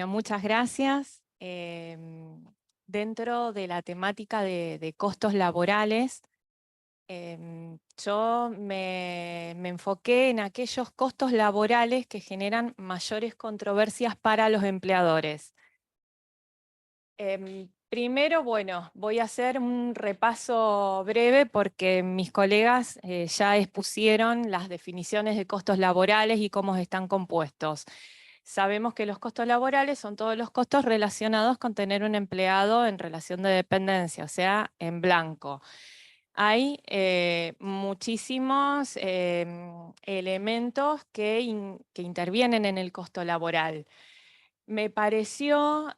muchas gracias. Dentro de la temática de costos laborales, yo me enfoqué en aquellos costos laborales que generan mayores controversias para los empleadores. Primero, bueno, voy a hacer un repaso breve porque mis colegas ya expusieron las definiciones de costos laborales y cómo están compuestos. Sabemos que los costos laborales son todos los costos relacionados con tener un empleado en relación de dependencia, o sea, en blanco. Hay muchísimos elementos que intervienen en el costo laboral. Me pareció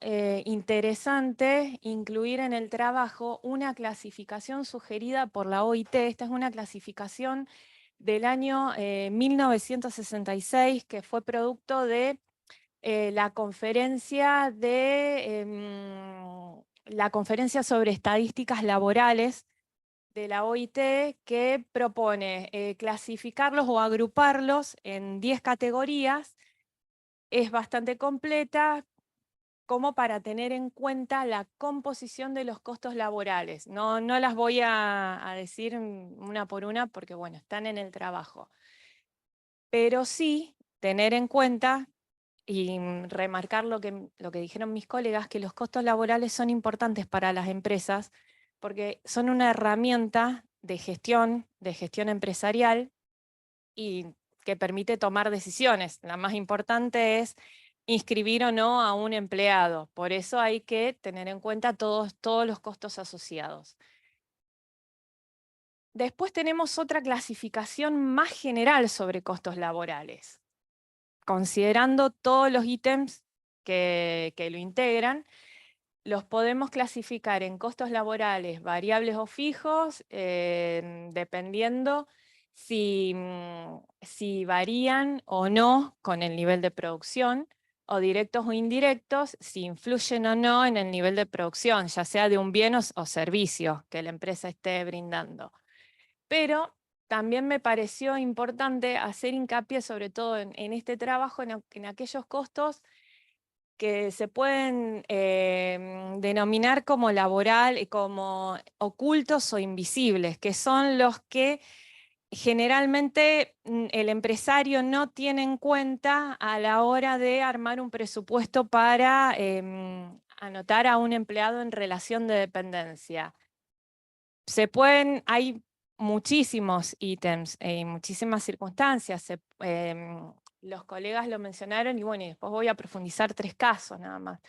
interesante incluir en el trabajo una clasificación sugerida por la OIT. Esta es una clasificación del año 1966 que fue producto de la conferencia la conferencia sobre estadísticas laborales de la OIT, que propone clasificarlos o agruparlos en 10 categorías. Es bastante completa como para tener en cuenta la composición de los costos laborales. No las voy a decir una por una porque, bueno, están en el trabajo. Pero sí tener en cuenta y remarcar lo que dijeron mis colegas, que los costos laborales son importantes para las empresas porque son una herramienta de gestión empresarial y que permite tomar decisiones. La más importante es inscribir o no a un empleado. Por eso hay que tener en cuenta todos los costos asociados. Después tenemos otra clasificación más general sobre costos laborales, considerando todos los ítems que lo integran. Los podemos clasificar en costos laborales variables o fijos, dependiendo si varían o no con el nivel de producción, o directos o indirectos, si influyen o no en el nivel de producción, ya sea de un bien o servicio que la empresa esté brindando. Pero también me pareció importante hacer hincapié, sobre todo en este trabajo, en aquellos costos que se pueden denominar como como ocultos o invisibles, que son los que generalmente el empresario no tiene en cuenta a la hora de armar un presupuesto para anotar a un empleado en relación de dependencia. Hay muchísimos ítems y muchísimas circunstancias. Los colegas lo mencionaron y bueno, y después voy a profundizar 3 casos nada más.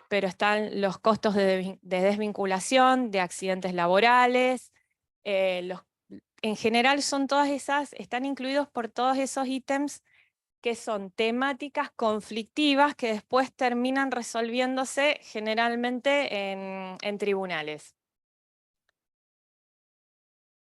Pero están los costos de desvinculación, de accidentes laborales, en general están incluidos por todos esos ítems que son temáticas conflictivas que después terminan resolviéndose generalmente en tribunales.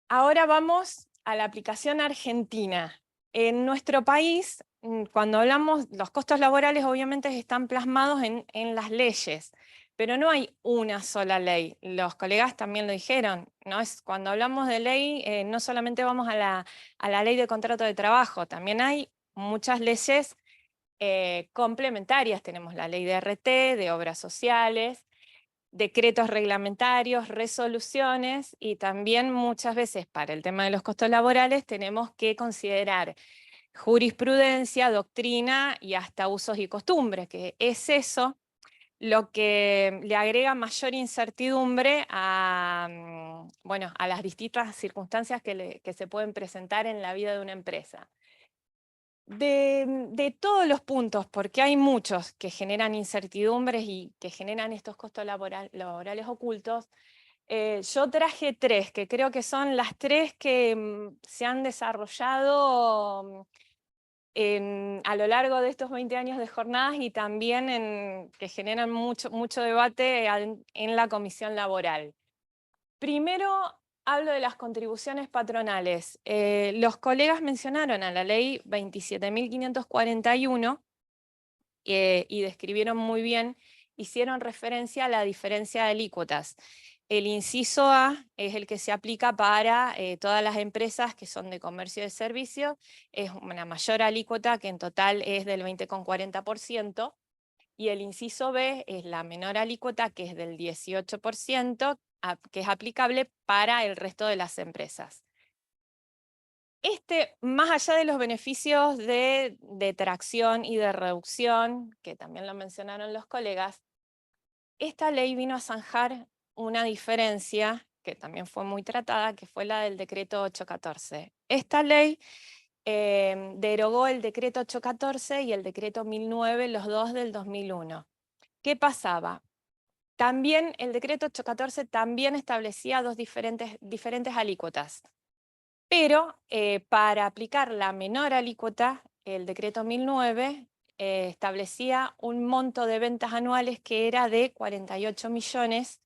Ahora vamos a la aplicación argentina. En nuestro país, cuando hablamos, los costos laborales obviamente están plasmados en las leyes, pero no hay una sola ley. Los colegas también lo dijeron, ¿no? Cuando hablamos de ley, no solamente vamos a la ley de contrato de trabajo, también hay muchas leyes complementarias. Tenemos la ley de RT, de obras sociales, decretos reglamentarios, resoluciones, y también muchas veces para el tema de los costos laborales tenemos que considerar jurisprudencia, doctrina y hasta usos y costumbres, que es eso lo que le agrega mayor incertidumbre a, bueno, a las distintas circunstancias que se pueden presentar en la vida de una empresa. De todos los puntos, porque hay muchos que generan incertidumbres y que generan estos costos laborales ocultos, yo traje 3, que creo que son las 3 que se han desarrollado a lo largo de estos 20 años de jornadas y también que generan mucho debate en la comisión laboral. Primero, hablo de las contribuciones patronales. Los colegas mencionaron a la ley 27.541 y describieron muy bien, hicieron referencia a la diferencia de alícuotas. El inciso A es el que se aplica para todas las empresas que son de comercio y de servicio. Es una mayor alícuota, que en total es del 20,40%. Y el inciso B es la menor alícuota, que es del 18%, que es aplicable para el resto de las empresas. Más allá de los beneficios de tracción y de reducción, que también lo mencionaron los colegas, esta ley vino a zanjar una diferencia que también fue muy tratada, que fue la del decreto 814. Esta ley derogó el decreto 814 y el decreto 1009, los dos del 2001. ¿Qué pasaba? También el decreto 814 también establecía dos diferentes alícuotas, pero para aplicar la menor alícuota, el decreto 1009 establecía un monto de ventas anuales que era de 48 millones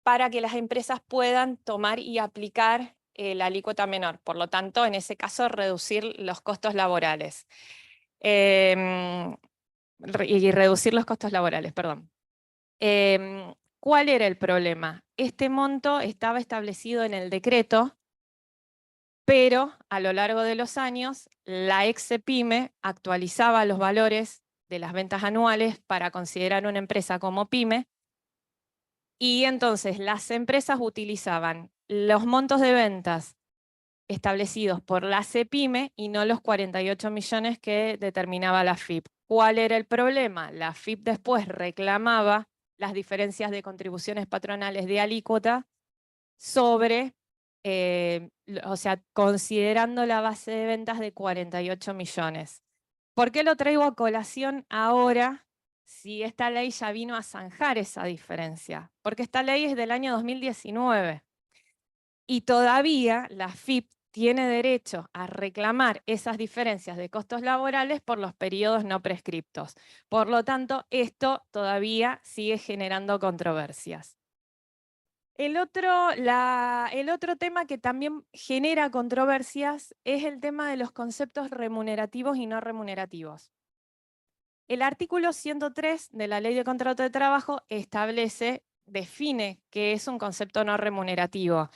para que las empresas puedan tomar y aplicar la alícuota menor. Por lo tanto, en ese caso, reducir los costos laborales. Y reducir los costos laborales, perdón. ¿Cuál era el problema? Este monto estaba establecido en el decreto, pero a lo largo de los años la ex-CEPYME actualizaba los valores de las ventas anuales para considerar una empresa como pyme, y entonces las empresas utilizaban los montos de ventas establecidos por la CEPYME y no los 48 millones que determinaba la FIP. ¿Cuál era el problema? La FIP después reclamaba las diferencias de contribuciones patronales de alícuota sobre, o sea, considerando la base de ventas de 48 millones. ¿Por qué lo traigo a colación ahora si esta ley ya vino a zanjar esa diferencia? Porque esta ley es del año 2019 y todavía la FIP tiene derecho a reclamar esas diferencias de costos laborales por los periodos no prescriptos. Por lo tanto, esto todavía sigue generando controversias. El otro tema que también genera controversias es el tema de los conceptos remunerativos y no remunerativos. El artículo 103 de la Ley de Contrato de Trabajo define qué es un concepto no remunerativo,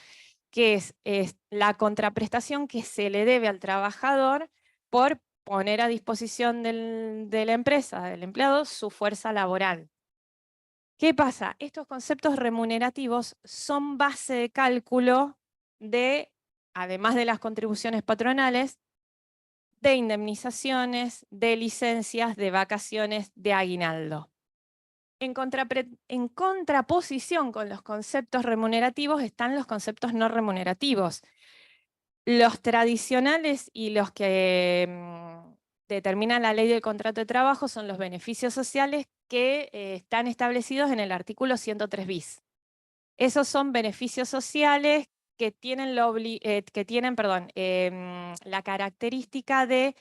que es la contraprestación que se le debe al trabajador por poner a disposición de la empresa, del empleado, su fuerza laboral. ¿Qué pasa? Estos conceptos remunerativos son base de cálculo de, además de las contribuciones patronales, de indemnizaciones, de licencias, de vacaciones, de aguinaldo. En contraposición con los conceptos remunerativos están los conceptos no remunerativos. Los tradicionales y los que determinan la ley del contrato de trabajo son los beneficios sociales que están establecidos en el artículo 103 bis. Esos son beneficios sociales que tienen, la característica de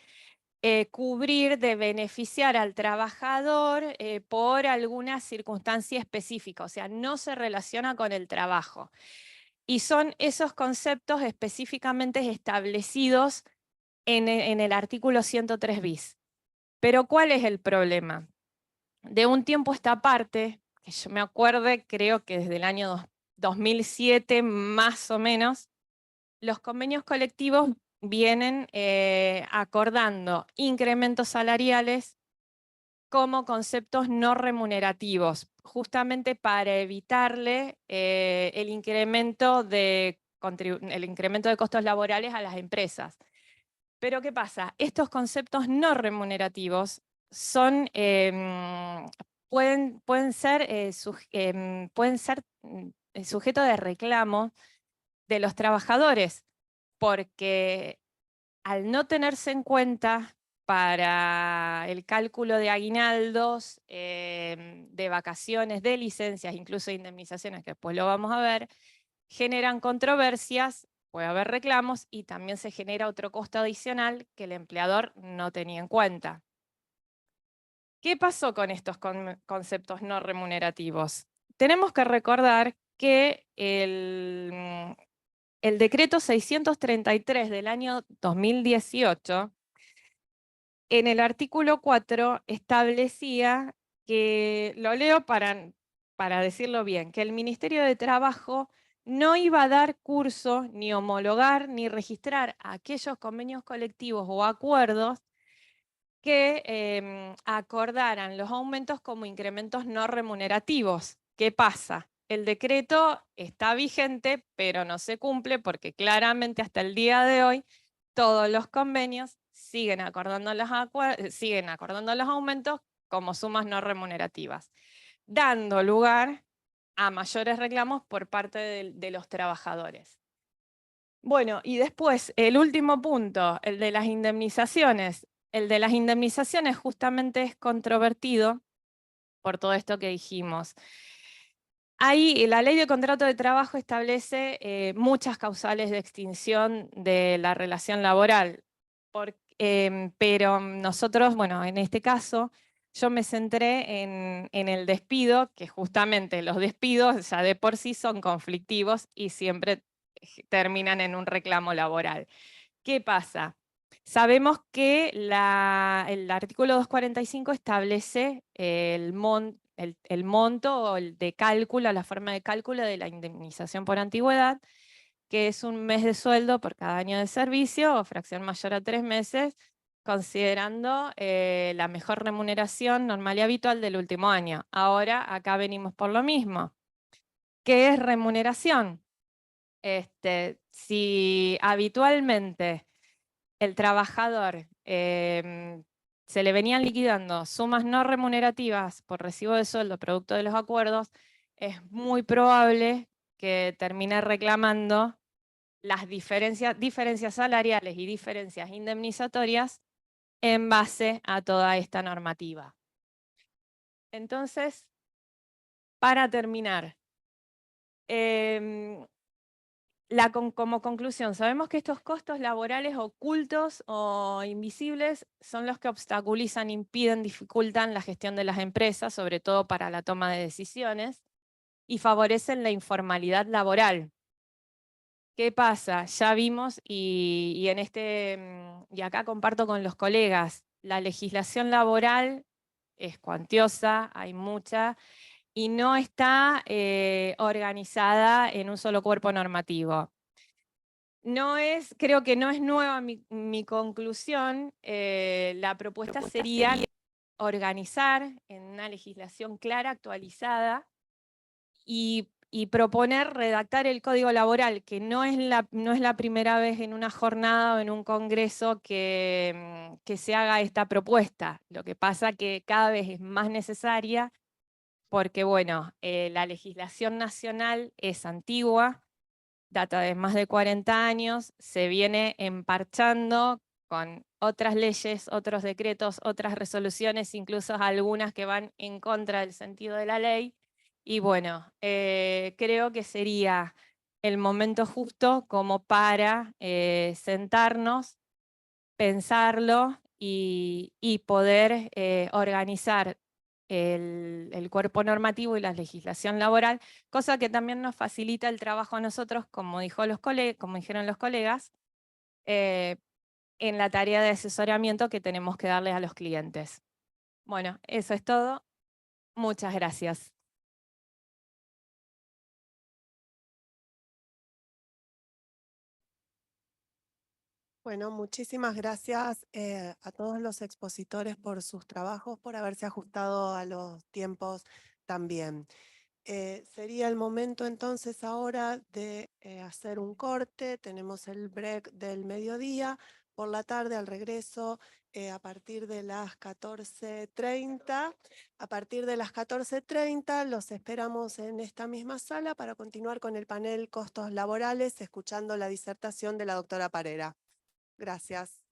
cubrir, de beneficiar al trabajador por alguna circunstancia específica, o sea, no se relaciona con el trabajo. Y son esos conceptos específicamente establecidos en el artículo 103 bis. Pero ¿cuál es el problema? De un tiempo a esta parte, que yo me acuerde, creo que desde el año 2007 más o menos, los convenios colectivos vienen acordando incrementos salariales como conceptos no remunerativos, justamente para evitarle el incremento de costos laborales a las empresas. Pero ¿qué pasa? Estos conceptos no remunerativos son, pueden ser sujeto de reclamo de los trabajadores, porque al no tenerse en cuenta para el cálculo de aguinaldos, de vacaciones, de licencias, incluso de indemnizaciones, que después lo vamos a ver, generan controversias, puede haber reclamos y también se genera otro costo adicional que el empleador no tenía en cuenta. ¿Qué pasó con estos conceptos no remunerativos? Tenemos que recordar que el decreto 633 del año 2018, en el artículo 4 establecía que, lo leo para decirlo bien, que el Ministerio de Trabajo no iba a dar curso, ni homologar, ni registrar aquellos convenios colectivos o acuerdos que acordaran los aumentos como incrementos no remunerativos. ¿Qué pasa? El decreto está vigente, pero no se cumple porque claramente hasta el día de hoy todos los convenios siguen acordando los aumentos como sumas no remunerativas, dando lugar a mayores reclamos por parte de los trabajadores. Bueno, y después, el último punto, el de las indemnizaciones. El de las indemnizaciones justamente es controvertido por todo esto que dijimos. Ahí la ley de contrato de trabajo establece muchas causales de extinción de la relación laboral, pero nosotros, bueno, en este caso, yo me centré en el despido, que justamente los despidos ya de por sí son conflictivos y siempre terminan en un reclamo laboral. ¿Qué pasa? Sabemos que el artículo 245 establece el monto de cálculo, la forma de cálculo de la indemnización por antigüedad, que es un mes de sueldo por cada año de servicio o fracción mayor a 3 meses, considerando la mejor remuneración normal y habitual del último año. Ahora acá venimos por lo mismo. ¿Qué es remuneración? Si habitualmente el trabajador se le venían liquidando sumas no remunerativas por recibo de sueldo producto de los acuerdos, es muy probable que termine reclamando las diferencias salariales y diferencias indemnizatorias en base a toda esta normativa. Entonces, para terminar, como conclusión, sabemos que estos costos laborales ocultos o invisibles son los que obstaculizan, impiden, dificultan la gestión de las empresas, sobre todo para la toma de decisiones, y favorecen la informalidad laboral. ¿Qué pasa? Ya vimos, y acá comparto con los colegas, la legislación laboral es cuantiosa, hay mucha, y no está organizada en un solo cuerpo normativo. Creo que no es nueva mi conclusión. La propuesta sería organizar en una legislación clara, actualizada, y proponer redactar el código laboral, que no es la primera vez en una jornada o en un congreso que se haga esta propuesta. Lo que pasa que cada vez es más necesaria porque, bueno, la legislación nacional es antigua, data de más de 40 años, se viene emparchando con otras leyes, otros decretos, otras resoluciones, incluso algunas que van en contra del sentido de la ley. Y bueno, creo que sería el momento justo como para sentarnos, pensarlo y poder organizar el cuerpo normativo y la legislación laboral, cosa que también nos facilita el trabajo a nosotros, como dijeron los colegas, en la tarea de asesoramiento que tenemos que darles a los clientes. Bueno, eso es todo. Muchas gracias. Bueno, muchísimas gracias a todos los expositores por sus trabajos, por haberse ajustado a los tiempos también. Sería el momento entonces ahora de hacer un corte. Tenemos el break del mediodía. Por la tarde, al regreso, a partir de las 14:30. A partir de las 14:30 los esperamos en esta misma sala para continuar con el panel Costos Laborales, escuchando la disertación de la doctora Parera. Gracias.